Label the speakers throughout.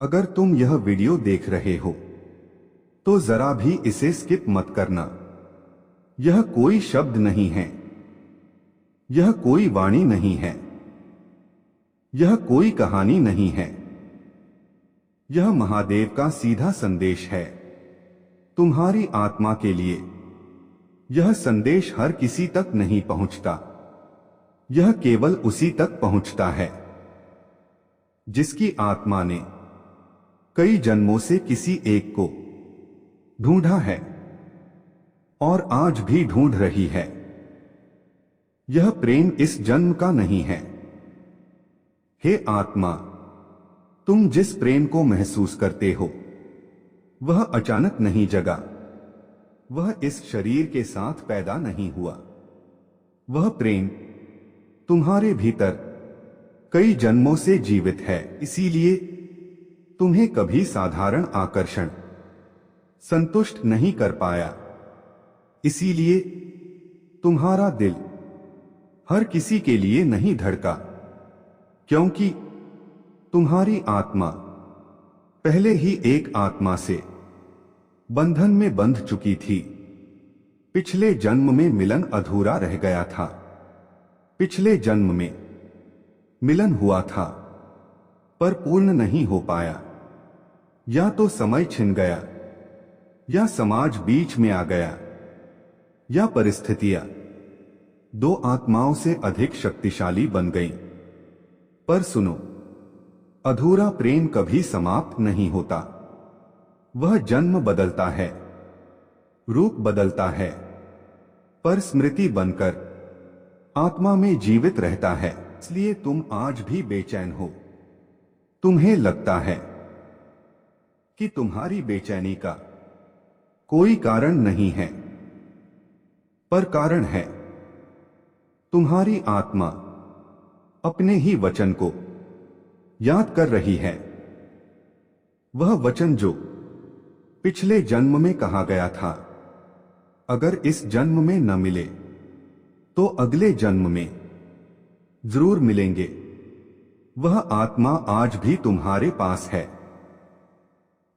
Speaker 1: अगर तुम यह वीडियो देख रहे हो तो जरा भी इसे स्किप मत करना। यह कोई शब्द नहीं है, यह कोई वाणी नहीं है, यह कोई कहानी नहीं है। यह महादेव का सीधा संदेश है तुम्हारी आत्मा के लिए। यह संदेश हर किसी तक नहीं पहुंचता, यह केवल उसी तक पहुंचता है जिसकी आत्मा ने कई जन्मों से किसी एक को ढूंढा है और आज भी ढूंढ रही है। यह प्रेम इस जन्म का नहीं है। हे आत्मा, तुम जिस प्रेम को महसूस करते हो वह अचानक नहीं जगा, वह इस शरीर के साथ पैदा नहीं हुआ। वह प्रेम तुम्हारे भीतर कई जन्मों से जीवित है। इसीलिए तुम्हें कभी साधारण आकर्षण संतुष्ट नहीं कर पाया। इसीलिए तुम्हारा दिल हर किसी के लिए नहीं धड़का, क्योंकि तुम्हारी आत्मा पहले ही एक आत्मा से बंधन में बंध चुकी थी। पिछले जन्म में मिलन अधूरा रह गया था। पिछले जन्म में मिलन हुआ था पर पूर्ण नहीं हो पाया। या तो समय छिन गया, या समाज बीच में आ गया, या परिस्थितियां दो आत्माओं से अधिक शक्तिशाली बन गईं। पर सुनो, अधूरा प्रेम कभी समाप्त नहीं होता। वह जन्म बदलता है, रूप बदलता है, पर स्मृति बनकर आत्मा में जीवित रहता है। इसलिए तुम आज भी बेचैन हो। तुम्हें लगता है कि तुम्हारी बेचैनी का कोई कारण नहीं है, पर कारण है। तुम्हारी आत्मा अपने ही वचन को याद कर रही है। वह वचन जो पिछले जन्म में कहा गया था, अगर इस जन्म में न मिले तो अगले जन्म में जरूर मिलेंगे। वह आत्मा आज भी तुम्हारे पास है,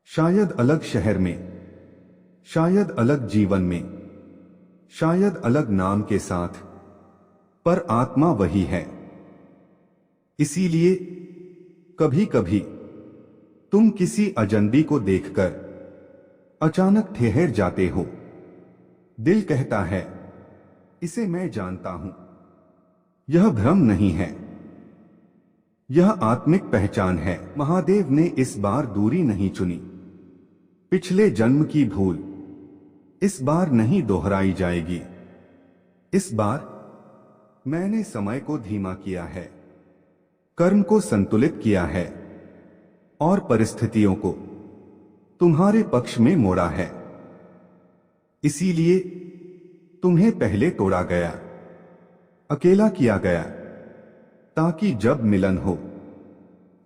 Speaker 1: शायद अलग शहर में, शायद अलग जीवन में, शायद अलग नाम के साथ, पर आत्मा वही है। इसीलिए कभी कभी तुम किसी अजनबी को देखकर अचानक ठहर जाते हो। दिल कहता है, इसे मैं जानता हूं। यह भ्रम नहीं है, यह आत्मिक पहचान है। महादेव ने इस बार दूरी नहीं चुनी। पिछले जन्म की भूल इस बार नहीं दोहराई जाएगी। इस बार मैंने समय को धीमा किया है, कर्म को संतुलित किया है और परिस्थितियों को तुम्हारे पक्ष में मोड़ा है। इसीलिए तुम्हें पहले तोड़ा गया, अकेला किया गया, ताकि जब मिलन हो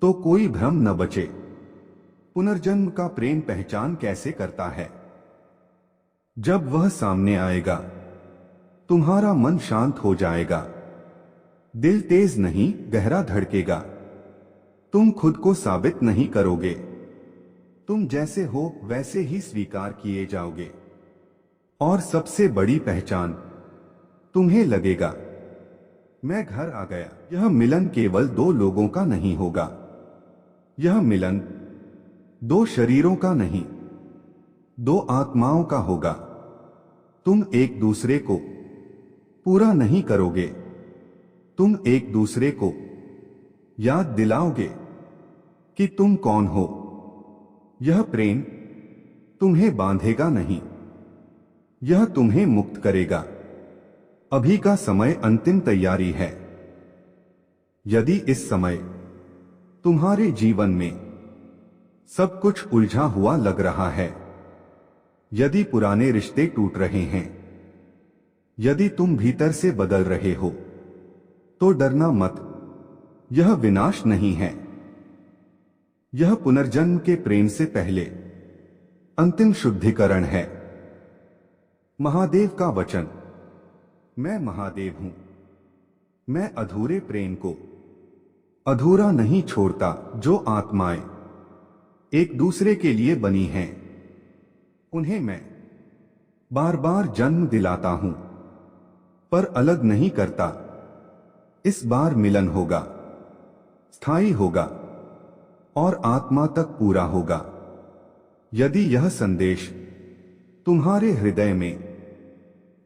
Speaker 1: तो कोई भ्रम न बचे। पुनर्जन्म का प्रेम पहचान कैसे करता है? जब वह सामने आएगा तुम्हारा मन शांत हो जाएगा, दिल तेज नहीं गहरा धड़केगा। तुम खुद को साबित नहीं करोगे, तुम जैसे हो वैसे ही स्वीकार किए जाओगे। और सबसे बड़ी पहचान, तुम्हें लगेगा मैं घर आ गया। यह मिलन केवल दो लोगों का नहीं होगा, यह मिलन दो शरीरों का नहीं, दो आत्माओं का होगा। तुम एक दूसरे को पूरा नहीं करोगे, तुम एक दूसरे को याद दिलाओगे कि तुम कौन हो। यह प्रेम तुम्हें बांधेगा नहीं, यह तुम्हें मुक्त करेगा। अभी का समय अंतिम तैयारी है। यदि इस समय तुम्हारे जीवन में सब कुछ उलझा हुआ लग रहा है, यदि पुराने रिश्ते टूट रहे हैं, यदि तुम भीतर से बदल रहे हो, तो डरना मत। यह विनाश नहीं है, यह पुनर्जन्म के प्रेम से पहले अंतिम शुद्धिकरण है। महादेव का वचन, मैं महादेव हूं। मैं अधूरे प्रेम को अधूरा नहीं छोड़ता। जो आत्माएं एक दूसरे के लिए बनी हैं। उन्हें मैं बार बार जन्म दिलाता हूं, पर अलग नहीं करता। इस बार मिलन होगा, स्थायी होगा और आत्मा तक पूरा होगा। यदि यह संदेश तुम्हारे हृदय में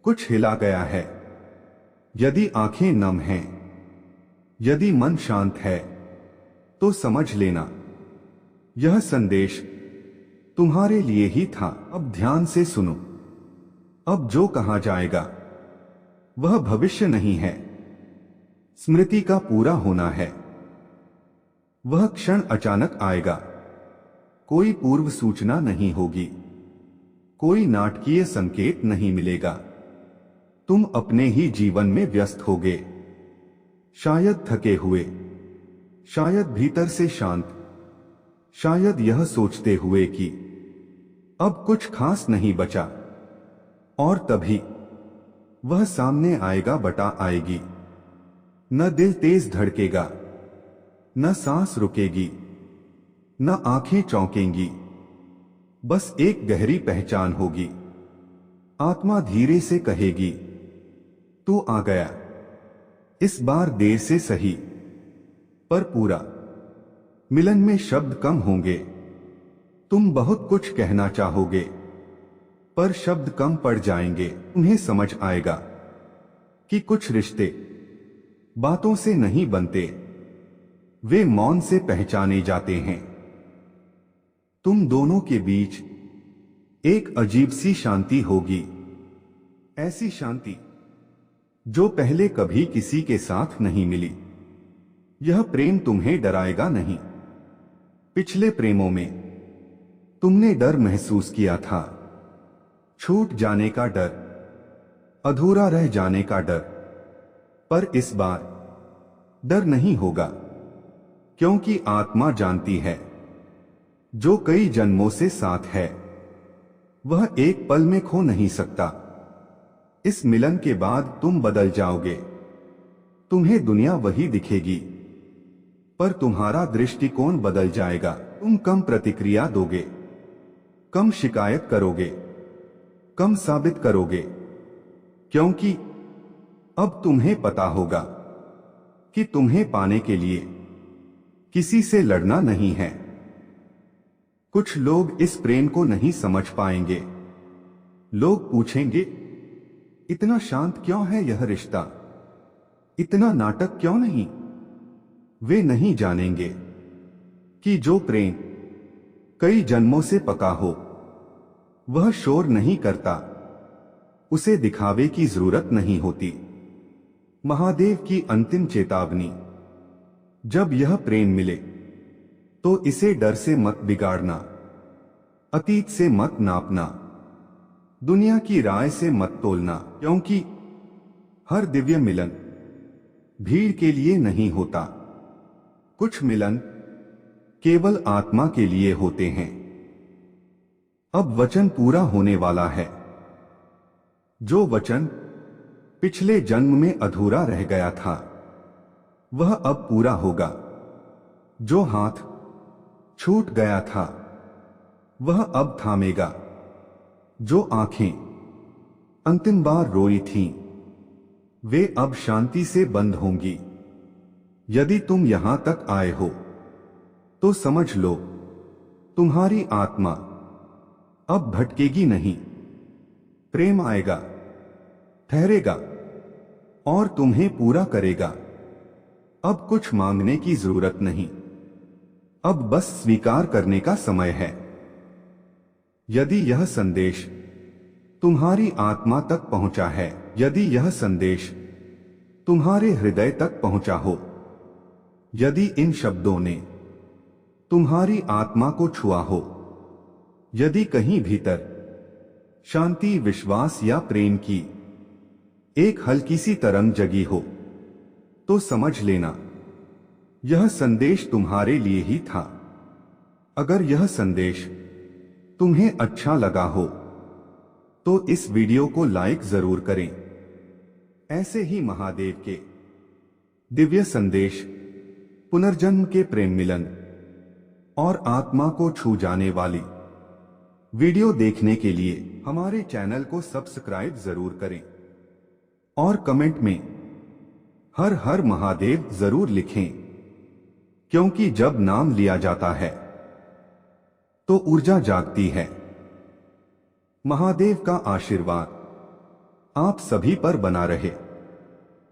Speaker 1: कुछ हिला गया है, यदि आंखें नम हैं, यदि मन शांत है, तो समझ लेना यह संदेश तुम्हारे लिए ही था। अब ध्यान से सुनो। अब जो कहा जाएगा वह भविष्य नहीं है, स्मृति का पूरा होना है। वह क्षण अचानक आएगा, कोई पूर्व सूचना नहीं होगी, कोई नाटकीय संकेत नहीं मिलेगा। तुम अपने ही जीवन में व्यस्त होगे, शायद थके हुए, शायद भीतर से शांत, शायद यह सोचते हुए कि अब कुछ खास नहीं बचा। और तभी वह सामने आएगा, बटा आएगी। न दिल तेज धड़केगा, न सांस रुकेगी, न आंखें चौंकेंगी। बस एक गहरी पहचान होगी। आत्मा धीरे से कहेगी, तू आ गया। इस बार देर से सही, पर पूरा। मिलन में शब्द कम होंगे। तुम बहुत कुछ कहना चाहोगे, पर शब्द कम पड़ जाएंगे। तुम्हें समझ आएगा कि कुछ रिश्ते बातों से नहीं बनते, वे मौन से पहचाने जाते हैं। तुम दोनों के बीच एक अजीब सी शांति होगी, ऐसी शांति जो पहले कभी किसी के साथ नहीं मिली। यह प्रेम तुम्हें डराएगा नहीं। पिछले प्रेमों में तुमने डर महसूस किया था, छूट जाने का डर, अधूरा रह जाने का डर। पर इस बार डर नहीं होगा, क्योंकि आत्मा जानती है जो कई जन्मों से साथ है वह एक पल में खो नहीं सकता। इस मिलन के बाद तुम बदल जाओगे। तुम्हें दुनिया वही दिखेगी, पर तुम्हारा दृष्टिकोण बदल जाएगा। तुम कम प्रतिक्रिया दोगे, कम शिकायत करोगे, कम साबित करोगे, क्योंकि अब तुम्हें पता होगा कि तुम्हें पाने के लिए किसी से लड़ना नहीं है। कुछ लोग इस प्रेम को नहीं समझ पाएंगे। लोग पूछेंगे, इतना शांत क्यों है यह रिश्ता, इतना नाटक क्यों नहीं। वे नहीं जानेंगे कि जो प्रेम कई जन्मों से पका हो वह शोर नहीं करता, उसे दिखावे की जरूरत नहीं होती। महादेव की अंतिम चेतावनी, जब यह प्रेम मिले तो इसे डर से मत बिगाड़ना, अतीत से मत नापना, दुनिया की राय से मत तोलना, क्योंकि हर दिव्य मिलन भीड़ के लिए नहीं होता। कुछ मिलन केवल आत्मा के लिए होते हैं। अब वचन पूरा होने वाला है। जो वचन पिछले जन्म में अधूरा रह गया था वह अब पूरा होगा। जो हाथ छूट गया था वह अब थामेगा। जो आंखें अंतिम बार रोई थीं वे अब शांति से बंद होंगी। यदि तुम यहां तक आए हो तो समझ लो, तुम्हारी आत्मा अब भटकेगी नहीं। प्रेम आएगा, ठहरेगा और तुम्हें पूरा करेगा। अब कुछ मांगने की जरूरत नहीं, अब बस स्वीकार करने का समय है। यदि यह संदेश तुम्हारी आत्मा तक पहुंचा है, यदि यह संदेश तुम्हारे हृदय तक पहुंचा हो, यदि इन शब्दों ने तुम्हारी आत्मा को छुआ हो, यदि कहीं भीतर शांति, विश्वास या प्रेम की एक हल्की सी तरंग जगी हो, तो समझ लेना यह संदेश तुम्हारे लिए ही था। अगर यह संदेश तुम्हें अच्छा लगा हो तो इस वीडियो को लाइक जरूर करें। ऐसे ही महादेव के दिव्य संदेश, पुनर्जन्म के प्रेम मिलन, और आत्मा को छू जाने वाली वीडियो देखने के लिए हमारे चैनल को सब्सक्राइब जरूर करें और कमेंट में हर हर महादेव जरूर लिखें, क्योंकि जब नाम लिया जाता है तो ऊर्जा जागती है। महादेव का आशीर्वाद आप सभी पर बना रहे।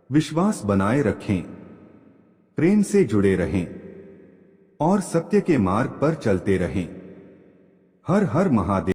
Speaker 1: विश्वास बनाए रखें, प्रेम से जुड़े रहें और सत्य के मार्ग पर चलते रहें। हर हर महादेव।